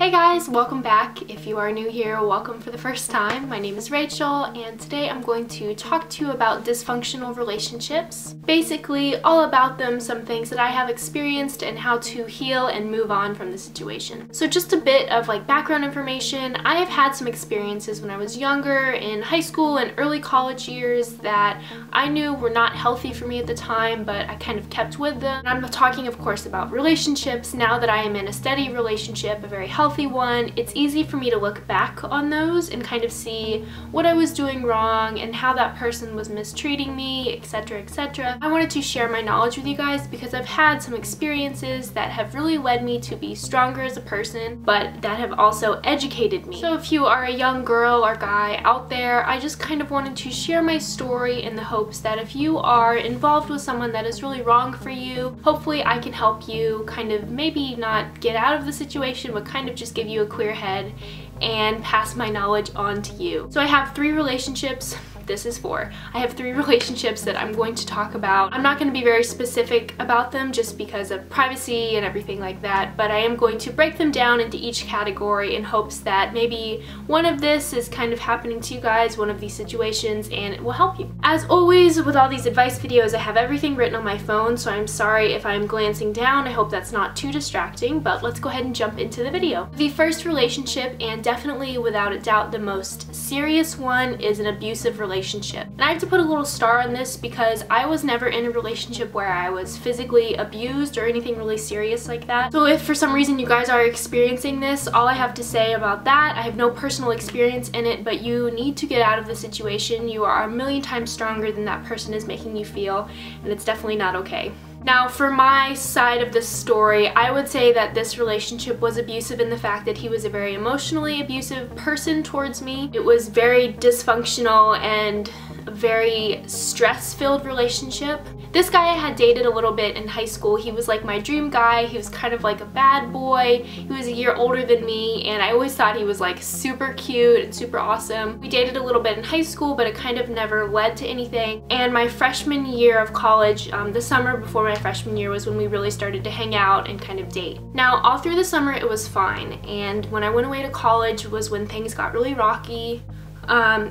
Hey guys, welcome back. If you are new here, welcome for the first time. My name is Rachel and today I'm going to talk to you about dysfunctional relationships. Basically, all about them, some things that I have experienced and how to heal and move on from the situation. So just a bit of background information. I have had some experiences when I was younger in high school and early college years that I knew were not healthy for me at the time, but I kind of kept with them. And I'm talking of course about relationships. Now that I am in a steady relationship, a very healthy one, it's easy for me to look back on those and kind of see what I was doing wrong and how that person was mistreating me, etc, etc. I wanted to share my knowledge with you guys because I've had some experiences that have really led me to be stronger as a person, but that have also educated me. So if you are a young girl or guy out there, I just kind of wanted to share my story in the hopes that if you are involved with someone that is really wrong for you, hopefully I can help you kind of maybe not get out of the situation, but kind of just give you a clear head and pass my knowledge on to you. So I have 3 relationships. This is 4. I have 3 relationships that I'm going to talk about. I'm not going to be very specific about them just because of privacy and everything like that, but I am going to break them down into each category in hopes that maybe one of this is kind of happening to you guys, one of these situations, and it will help you. As always with all these advice videos, I have everything written on my phone, so I'm sorry if I'm glancing down. I hope that's not too distracting, but let's go ahead and jump into the video. The first relationship, and definitely without a doubt the most serious one, is an abusive relationship. And I have to put a little star on this because I was never in a relationship where I was physically abused or anything really serious like that. So if for some reason you guys are experiencing this, all I have to say about that, I have no personal experience in it, but you need to get out of the situation. You are a million times stronger than that person is making you feel, and it's definitely not okay. Now, for my side of this story, I would say that this relationship was abusive in the fact that he was a very emotionally abusive person towards me. It was very dysfunctional and a very stress-filled relationship. This guy I had dated a little bit in high school. He was like my dream guy. He was kind of like a bad boy. He was a year older than me, and I always thought he was like super cute and super awesome. We dated a little bit in high school, but it kind of never led to anything. And my freshman year of college, the summer before my freshman year, was when we really started to hang out and kind of date. Now, all through the summer it was fine, and when I went away to college was when things got really rocky.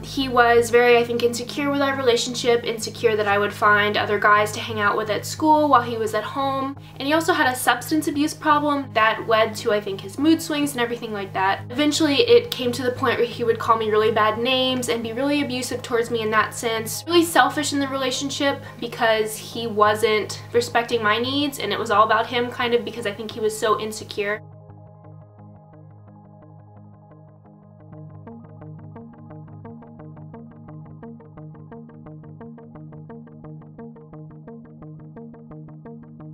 He was very, I think, insecure with our relationship, insecure that I would find other guys to hang out with at school while he was at home. And he also had a substance abuse problem that led to, I think, his mood swings and everything like that. Eventually, it came to the point where he would call me really bad names and be really abusive towards me in that sense. Really selfish in the relationship because he wasn't respecting my needs, and it was all about him kind of because I think he was so insecure.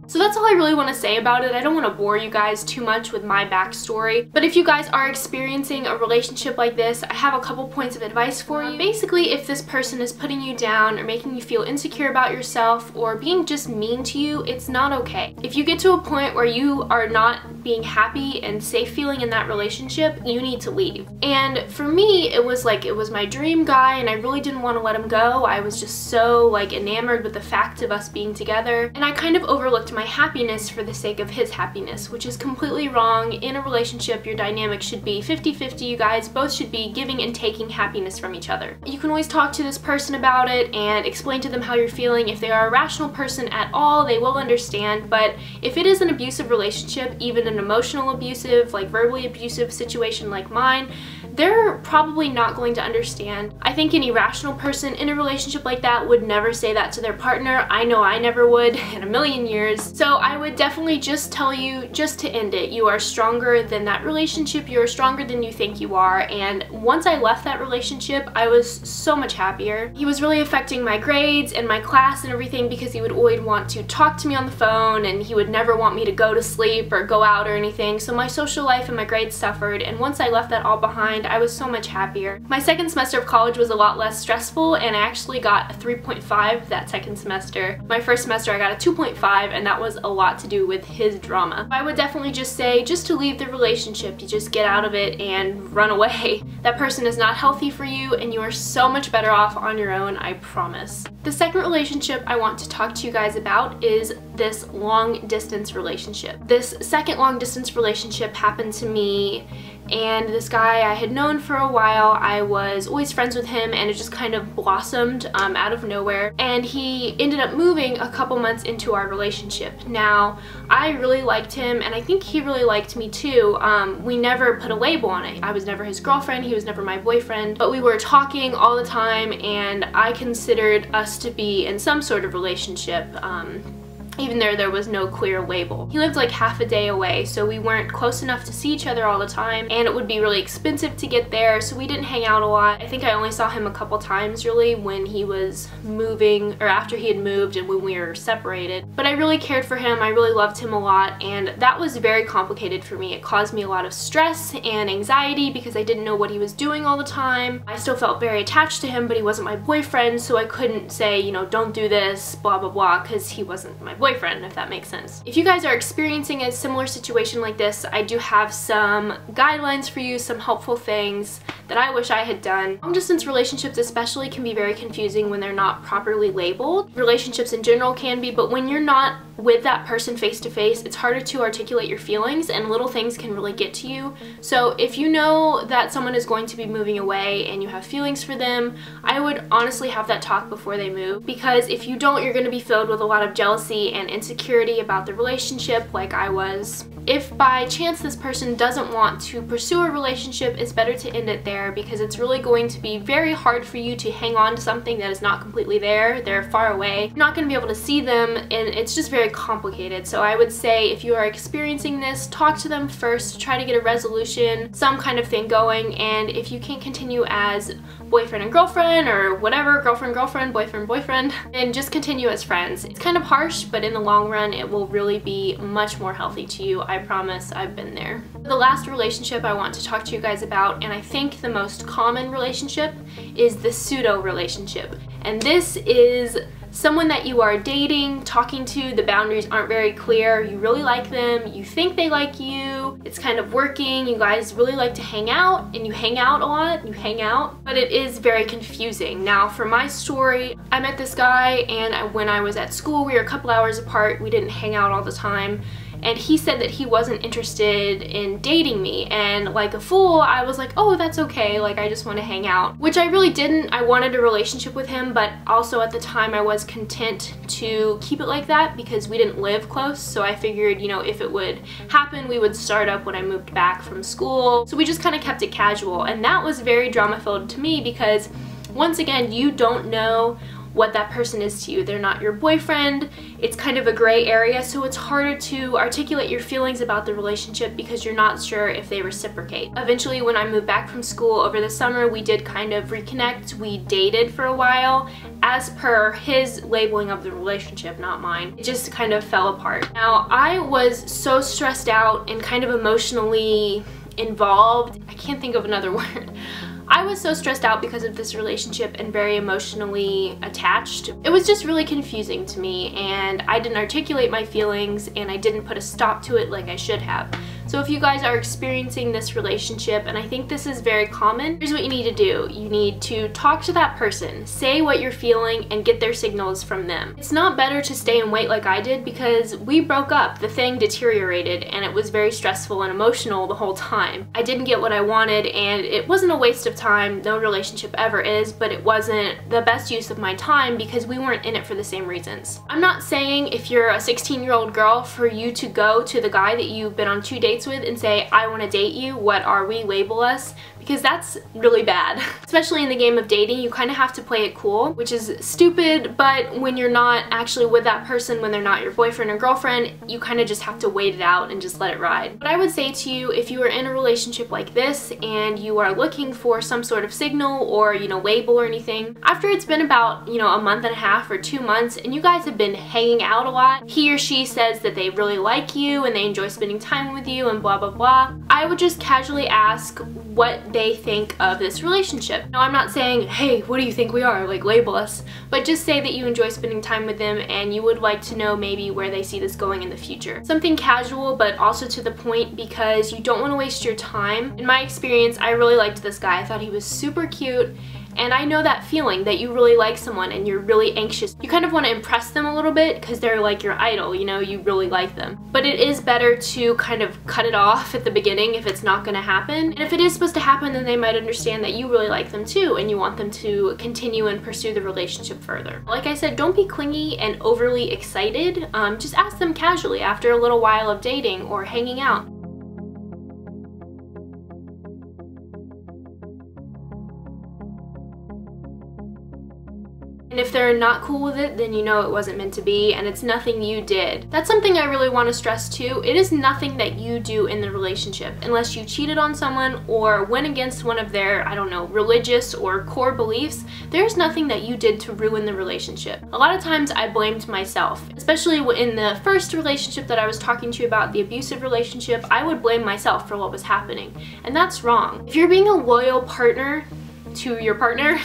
So that's all I really want to say about it. I don't want to bore you guys too much with my backstory, but if you guys are experiencing a relationship like this, I have a couple points of advice for you. Basically, if this person is putting you down or making you feel insecure about yourself or being just mean to you, it's not okay. If you get to a point where you are not being happy and safe feeling in that relationship, you need to leave. And for me, it was my dream guy, and I really didn't want to let him go. I was just so enamored with the fact of us being together, and I kind of overlooked my happiness for the sake of his happiness, which is completely wrong. In a relationship, your dynamic should be 50-50. You guys both should be giving and taking happiness from each other. You can always talk to this person about it and explain to them how you're feeling. If they are a rational person at all, they will understand, but if it is an abusive relationship, even an emotional abusive, verbally abusive situation like mine, they're probably not going to understand. I think any rational person in a relationship like that would never say that to their partner. I know I never would in a million years. So I would definitely just tell you just to end it. You are stronger than that relationship. You are stronger than you think you are. And once I left that relationship, I was so much happier. He was really affecting my grades and my class and everything because he would always want to talk to me on the phone, and he would never want me to go to sleep or go out or anything. So my social life and my grades suffered, and once I left that all behind, I was so much happier. My second semester of college was a lot less stressful, and I actually got a 3.5 that second semester. My first semester I got a 2.5, and that was a lot to do with his drama. I would definitely just say just to leave the relationship, to just get out of it and run away. That person is not healthy for you, and you are so much better off on your own, I promise. The second relationship I want to talk to you guys about is this long distance relationship. This second long distance relationship happened to me, and this guy I had known for a while. I was always friends with him, and it just kind of blossomed out of nowhere, and he ended up moving a couple months into our relationship. Now, I really liked him, and I think he really liked me too. We never put a label on it. I was never his girlfriend, he was never my boyfriend, but we were talking all the time, and I considered us to be in some sort of relationship. Even though there was no clear label. He lived like half a day away, so we weren't close enough to see each other all the time, and it would be really expensive to get there, so we didn't hang out a lot. I think I only saw him a couple times really when he was moving, or after he had moved and when we were separated. But I really cared for him, I really loved him a lot, and that was very complicated for me. It caused me a lot of stress and anxiety because I didn't know what he was doing all the time. I still felt very attached to him, but he wasn't my boyfriend, so I couldn't say, you know, don't do this, blah blah blah, because he wasn't my boyfriend, if that makes sense. If you guys are experiencing a similar situation like this, I do have some guidelines for you, some helpful things that I wish I had done. Long distance relationships especially can be very confusing when they're not properly labeled. Relationships in general can be, but when you're not with that person face to face, it's harder to articulate your feelings, and little things can really get to you. So if you know that someone is going to be moving away and you have feelings for them, I would honestly have that talk before they move, because if you don't, you're going to be filled with a lot of jealousy and insecurity about the relationship like I was. If by chance this person doesn't want to pursue a relationship, it's better to end it there, because it's really going to be very hard for you to hang on to something that is not completely there. They're far away. You're not going to be able to see them, and it's just very complicated. So I would say if you are experiencing this, talk to them first, try to get a resolution, some kind of thing going, and if you can't continue as boyfriend and girlfriend or whatever, girlfriend, boyfriend, then just continue as friends. It's kind of harsh, but in the long run, it will really be much more healthy to you. I promise, I've been there. The last relationship I want to talk to you guys about, and I think the most common relationship, is the pseudo relationship. And this is someone that you are dating, talking to, the boundaries aren't very clear, you really like them, you think they like you, it's kind of working, you guys really like to hang out, and you hang out a lot, but it is very confusing. Now, for my story, I met this guy, and when I was at school, we were a couple hours apart, we didn't hang out all the time, and he said that he wasn't interested in dating me, and like a fool, I was like, oh, that's okay, like I just want to hang out, which I really didn't. I wanted a relationship with him, but also at the time I was content to keep it like that because we didn't live close, so I figured, you know, if it would happen, we would start up when I moved back from school, so we just kind of kept it casual, and that was very drama-filled to me because, once again, you don't know what that person is to you. They're not your boyfriend. It's kind of a gray area, so it's harder to articulate your feelings about the relationship because you're not sure if they reciprocate. Eventually, when I moved back from school over the summer, we did kind of reconnect. We dated for a while as per his labeling of the relationship, not mine. It just kind of fell apart. Now, I was so stressed out and kind of emotionally involved. I can't think of another word. I was so stressed out because of this relationship and very emotionally attached. It was just really confusing to me, and I didn't articulate my feelings, and I didn't put a stop to it like I should have. So if you guys are experiencing this relationship, and I think this is very common, here's what you need to do. You need to talk to that person, say what you're feeling, and get their signals from them. It's not better to stay and wait like I did because we broke up, the thing deteriorated, and it was very stressful and emotional the whole time. I didn't get what I wanted, and it wasn't a waste of time, no relationship ever is, but it wasn't the best use of my time because we weren't in it for the same reasons. I'm not saying if you're a 16-year-old girl for you to go to the guy that you've been on 2 dates with and say, I want to date you, what are we, label us, because that's really bad. Especially in the game of dating, you kind of have to play it cool, which is stupid, but when you're not actually with that person, when they're not your boyfriend or girlfriend, you kind of just have to wait it out and just let it ride. But I would say to you, if you are in a relationship like this and you are looking for some sort of signal or, you know, label or anything, after it's been about, you know, a month and a half or 2 months and you guys have been hanging out a lot, he or she says that they really like you and they enjoy spending time with you and blah blah blah, I would just casually ask what they think of this relationship. Now, I'm not saying, hey, what do you think we are, like label us, but just say that you enjoy spending time with them and you would like to know maybe where they see this going in the future. Something casual but also to the point because you don't want to waste your time. In my experience, I really liked this guy. I thought he was super cute And I know that feeling that you really like someone and you're really anxious. You kind of want to impress them a little bit because they're like your idol, you know, you really like them. But it is better to kind of cut it off at the beginning if it's not going to happen. And if it is supposed to happen, then they might understand that you really like them too and you want them to continue and pursue the relationship further. Like I said, don't be clingy and overly excited. Just ask them casually after a little while of dating or hanging out. And if they're not cool with it, then you know it wasn't meant to be and it's nothing you did. That's something I really want to stress too. It is nothing that you do in the relationship unless you cheated on someone or went against one of their, I don't know, religious or core beliefs. There's nothing that you did to ruin the relationship. A lot of times I blamed myself, especially in the first relationship that I was talking to you about, the abusive relationship. I would blame myself for what was happening, and that's wrong. If you're being a loyal partner to your partner,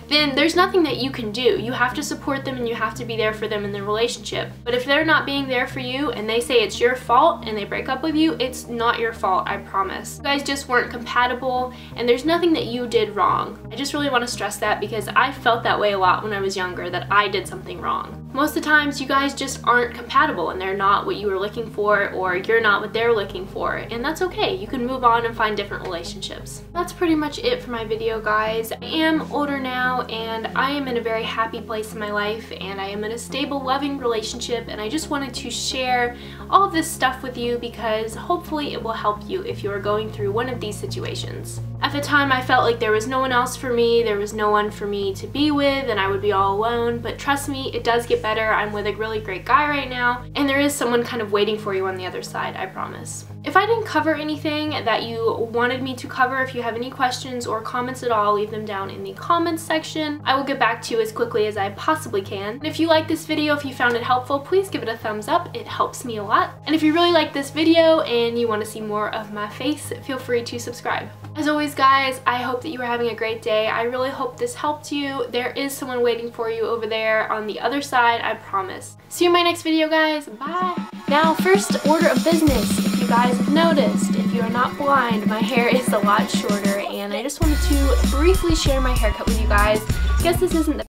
then there's nothing that you can do. You have to support them and you have to be there for them in the relationship. But if they're not being there for you and they say it's your fault and they break up with you, it's not your fault, I promise. You guys just weren't compatible and there's nothing that you did wrong. I just really want to stress that because I felt that way a lot when I was younger, that I did something wrong. Most of the times you guys just aren't compatible and they're not what you were looking for, or you're not what they're looking for, and that's okay. You can move on and find different relationships. That's pretty much it for my video, guys. I am older now and I am in a very happy place in my life and I am in a stable, loving relationship, and I just wanted to share all of this stuff with you because hopefully it will help you if you are going through one of these situations. At the time I felt like there was no one else for me, there was no one for me to be with, and I would be all alone, but trust me, it does get better. I'm with a really great guy right now, and there is someone kind of waiting for you on the other side, I promise. If I didn't cover anything that you wanted me to cover, if you have any questions or comments at all, leave them down in the comments section. I will get back to you as quickly as I possibly can. And if you liked this video, if you found it helpful, please give it a thumbs up. It helps me a lot. And if you really like this video and you want to see more of my face, feel free to subscribe. As always, guys, I hope that you are having a great day. I really hope this helped you. There is someone waiting for you over there on the other side, I promise. See you in my next video, guys. Bye. Now, first order of business. If you guys have noticed, if you are not blind, my hair is a lot shorter, and I just wanted to briefly share my haircut with you guys. I guess this isn't the